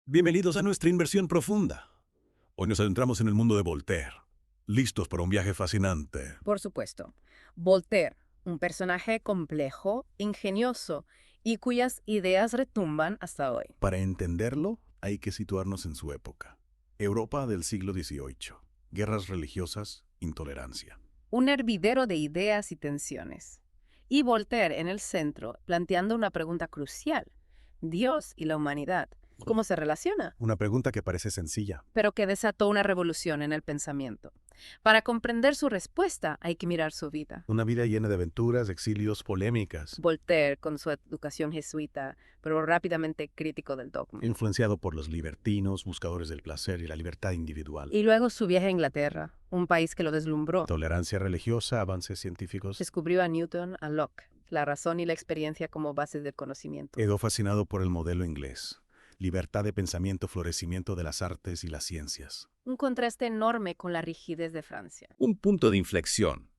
Bienvenidos a nuestra inversión profunda. Hoy nos adentramos en el mundo de Voltaire. Listos para un viaje fascinante. Por supuesto. Voltaire, un personaje complejo, ingenioso y cuyas ideas retumban hasta hoy. Para entenderlo, hay que situarnos en su época. Europa del siglo XVIII. Guerras religiosas, intolerancia. Un hervidero de ideas y tensiones. Y Voltaire en el centro, planteando una pregunta crucial. Dios y la humanidad, ¿cómo se relaciona? Una pregunta que parece sencilla. Pero que desató una revolución en el pensamiento. Para comprender su respuesta hay que mirar su vida. Una vida llena de aventuras, exilios, polémicas. Voltaire, con su educación jesuita, pero rápidamente crítico del dogma. Influenciado por los libertinos, buscadores del placer y la libertad individual. Y luego su viaje a Inglaterra, un país que lo deslumbró. Tolerancia religiosa, avances científicos. Descubrió a Newton, a Locke, la razón y la experiencia como bases del conocimiento. Quedó fascinado por el modelo inglés. Libertad de pensamiento, florecimiento de las artes y las ciencias. Un contraste enorme con la rigidez de Francia. Un punto de inflexión.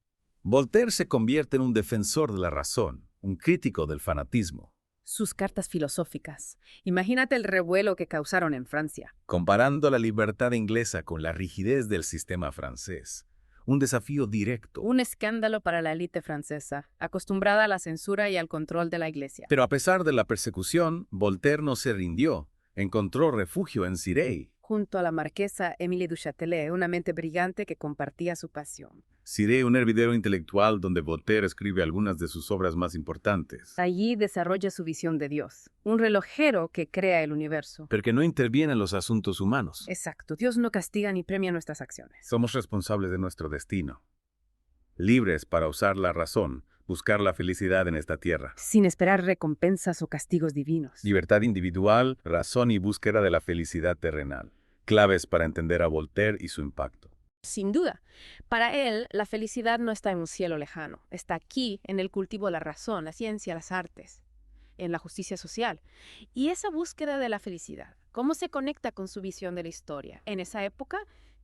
Voltaire se convierte en un defensor de la razón, un crítico del fanatismo, Sus cartas filosóficas. Imagínate el revuelo que causaron en Francia. comparando la libertad inglesa con la rigidez del sistema francés. Un desafío directo. Un escándalo para la élite francesa, acostumbrada a la censura y al control de la iglesia. Pero a pesar de la persecución, Voltaire no se rindió. Encontró refugio en Cirey. Junto a la marquesa Émilie du Châtelet, una mente brillante que compartía su pasión. Cirey, un hervidero intelectual donde Voltaire escribe algunas de sus obras más importantes, Allí desarrolla su visión de Dios, un relojero que crea el universo. pero que no interviene en los asuntos humanos. Exacto, Dios no castiga ni premia nuestras acciones. Somos responsables de nuestro destino, libres para usar la razón, buscar la felicidad en esta tierra. Sin esperar recompensas o castigos divinos. Libertad individual, razón y búsqueda de la felicidad terrenal. Claves para entender a Voltaire y su impacto. Sin duda. Para él, la felicidad no está en un cielo lejano. Está aquí, en el cultivo de la razón, la ciencia, las artes, en la justicia social. Y esa búsqueda de la felicidad, ¿cómo se conecta con su visión de la historia? En esa época,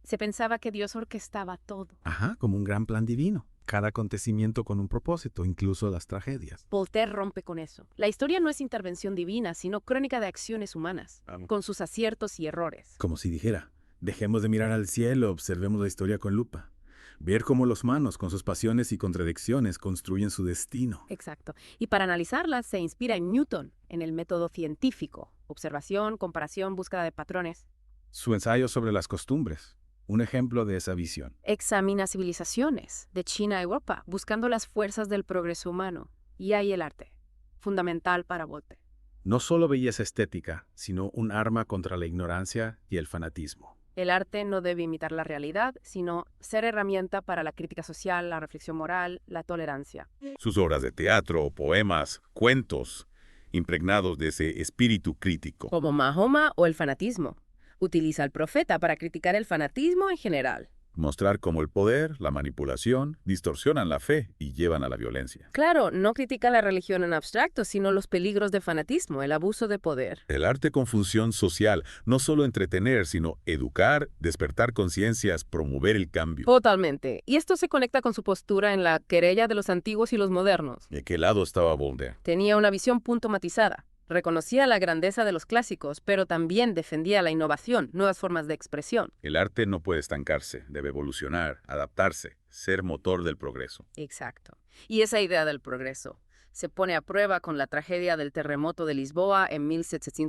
se pensaba que Dios orquestaba todo. Ajá, como un gran plan divino. Cada acontecimiento con un propósito, incluso las tragedias. Voltaire rompe con eso. La historia no es intervención divina, sino crónica de acciones humanas, con sus aciertos y errores. Como si dijera, dejemos de mirar al cielo, observemos la historia con lupa. Ver cómo los humanos, con sus pasiones y contradicciones, construyen su destino. Exacto. Y para analizarlas se inspira en Newton, en el método científico. Observación, comparación, búsqueda de patrones. Su ensayo sobre las costumbres, un ejemplo de esa visión. Examina civilizaciones, de China a Europa, buscando las fuerzas del progreso humano. Y ahí el arte, fundamental para Voltaire. No solo belleza estética, sino un arma contra la ignorancia y el fanatismo. El arte no debe imitar la realidad, sino ser herramienta para la crítica social, la reflexión moral, la tolerancia. Sus obras de teatro, poemas, cuentos, impregnados de ese espíritu crítico. Como Mahoma o el fanatismo. Utiliza al profeta para criticar el fanatismo en general. Mostrar cómo el poder, la manipulación, distorsionan la fe y llevan a la violencia. Claro, no critica la religión en abstracto, sino los peligros de fanatismo, el abuso de poder. El arte con función social, no solo entretener, sino educar, despertar conciencias, promover el cambio. Totalmente. Y esto se conecta con su postura en la querella de los antiguos y los modernos. ¿De qué lado estaba Voltaire? Tenía una visión punto matizada. Reconocía la grandeza de los clásicos, pero también defendía la innovación, nuevas formas de expresión. El arte no puede estancarse, debe evolucionar, adaptarse, ser motor del progreso. Exacto. Y esa idea del progreso se pone a prueba con la tragedia del terremoto de Lisboa en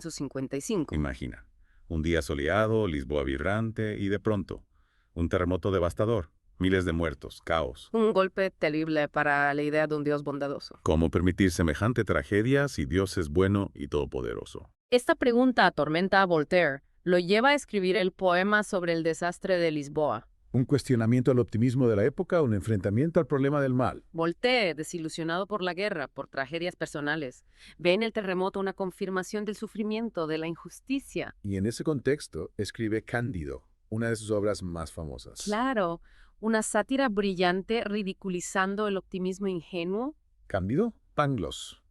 1755. Imagina, un día soleado, Lisboa vibrante y de pronto, un terremoto devastador, miles de muertos, caos. Un golpe terrible para la idea de un Dios bondadoso. ¿Cómo permitir semejante tragedia si Dios es bueno y todopoderoso? Esta pregunta atormenta a Voltaire. Lo lleva a escribir el poema sobre el desastre de Lisboa. Un cuestionamiento al optimismo de la época, un enfrentamiento al problema del mal. Voltaire, desilusionado por la guerra, por tragedias personales, ve en el terremoto una confirmación del sufrimiento, de la injusticia. Y en ese contexto escribe Cándido, una de sus obras más famosas. Claro, una sátira brillante ridiculizando el optimismo ingenuo. Cándido, Pangloss,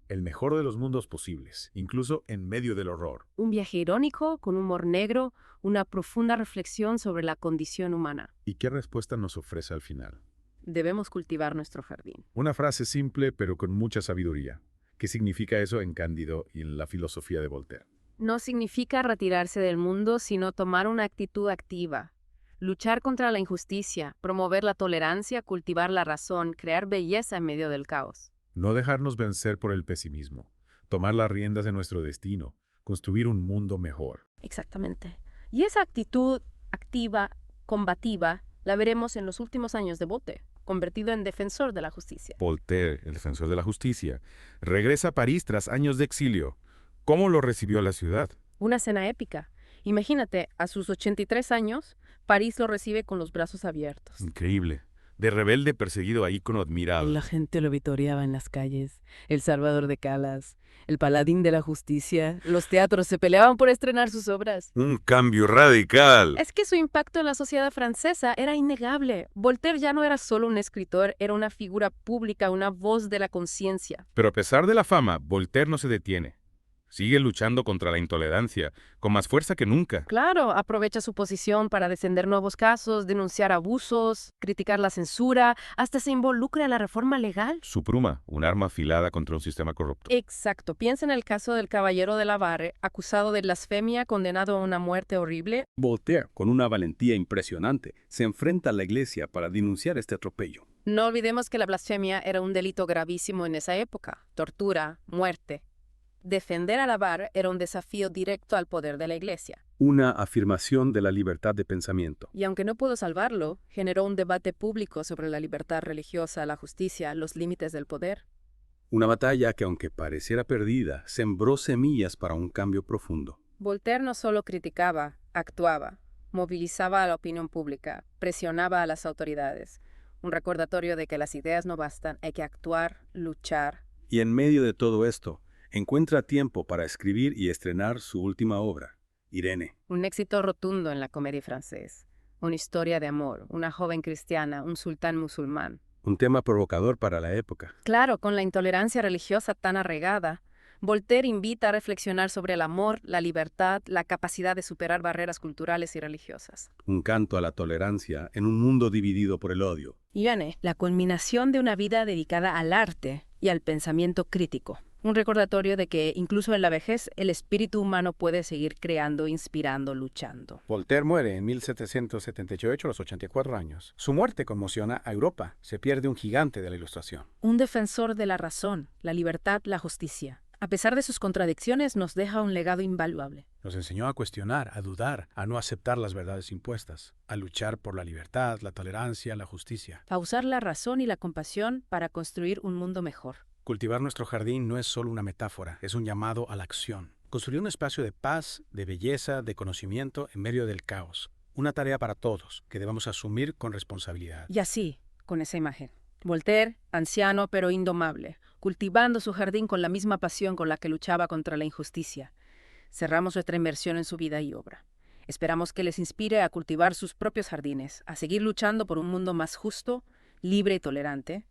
el mejor de los mundos posibles, incluso en medio del horror. Un viaje irónico, con humor negro, una profunda reflexión sobre la condición humana. ¿Y qué respuesta nos ofrece al final? Debemos cultivar nuestro jardín. Una frase simple pero con mucha sabiduría. ¿Qué significa eso en Cándido y en la filosofía de Voltaire? no significa retirarse del mundo, sino tomar una actitud activa. Luchar contra la injusticia, promover la tolerancia, cultivar la razón, crear belleza en medio del caos. No dejarnos vencer por el pesimismo, tomar las riendas de nuestro destino, construir un mundo mejor. Exactamente. Y esa actitud activa, combativa, la veremos en los últimos años de Voltaire, convertido en defensor de la justicia. Voltaire, el defensor de la justicia, regresa a París tras años de exilio. ¿Cómo lo recibió la ciudad? Una escena épica. Imagínate, a sus 83 años, París lo recibe con los brazos abiertos. Increíble. De rebelde perseguido a ícono admirado. La gente lo vitoreaba en las calles, el Salvador de Calas, el paladín de la justicia. Los teatros se peleaban por estrenar sus obras. Un cambio radical. Es que su impacto en la sociedad francesa era innegable. Voltaire ya no era solo un escritor, era una figura pública, una voz de la conciencia. Pero a pesar de la fama, Voltaire no se detiene. Sigue luchando contra la intolerancia, con más fuerza que nunca. Claro, aprovecha su posición para defender nuevos casos, denunciar abusos, criticar la censura, hasta se involucra en la reforma legal. Su pluma, un arma afilada contra un sistema corrupto. Exacto. Piensa en el caso del caballero de la Barre, acusado de blasfemia, condenado a una muerte horrible. Voltaire, con una valentía impresionante, se enfrenta a la iglesia para denunciar este atropello. No olvidemos que la blasfemia era un delito gravísimo en esa época. Tortura, muerte. Defender a la Barre era un desafío directo al poder de la iglesia. Una afirmación de la libertad de pensamiento. Y aunque no pudo salvarlo, generó un debate público sobre la libertad religiosa, la justicia, los límites del poder. Una batalla que, aunque pareciera perdida, sembró semillas para un cambio profundo. Voltaire no solo criticaba, actuaba, movilizaba a la opinión pública, presionaba a las autoridades. Un recordatorio de que las ideas no bastan, hay que actuar, luchar. Y en medio de todo esto, encuentra tiempo para escribir y estrenar su última obra, Irene. Un éxito rotundo en la comedia francesa. Una historia de amor, una joven cristiana, un sultán musulmán. Un tema provocador para la época. Claro, con la intolerancia religiosa tan arraigada, Voltaire invita a reflexionar sobre el amor, la libertad, la capacidad de superar barreras culturales y religiosas. Un canto a la tolerancia en un mundo dividido por el odio. Irene, la culminación de una vida dedicada al arte y al pensamiento crítico. Un recordatorio de que, incluso en la vejez, el espíritu humano puede seguir creando, inspirando, luchando. Voltaire muere en 1778 a los 84 años. Su muerte conmociona a Europa. Se pierde un gigante de la Ilustración. Un defensor de la razón, la libertad, la justicia. A pesar de sus contradicciones, nos deja un legado invaluable. Nos enseñó a cuestionar, a dudar, a no aceptar las verdades impuestas, a luchar por la libertad, la tolerancia, la justicia. A usar la razón y la compasión para construir un mundo mejor. Cultivar nuestro jardín no es solo una metáfora, es un llamado a la acción. Construir un espacio de paz, de belleza, de conocimiento en medio del caos. Una tarea para todos, que debemos asumir con responsabilidad. Y así, con esa imagen. Voltaire, anciano pero indomable, cultivando su jardín con la misma pasión con la que luchaba contra la injusticia. Cerramos nuestra inmersión en su vida y obra. Esperamos que les inspire a cultivar sus propios jardines, a seguir luchando por un mundo más justo, libre y tolerante,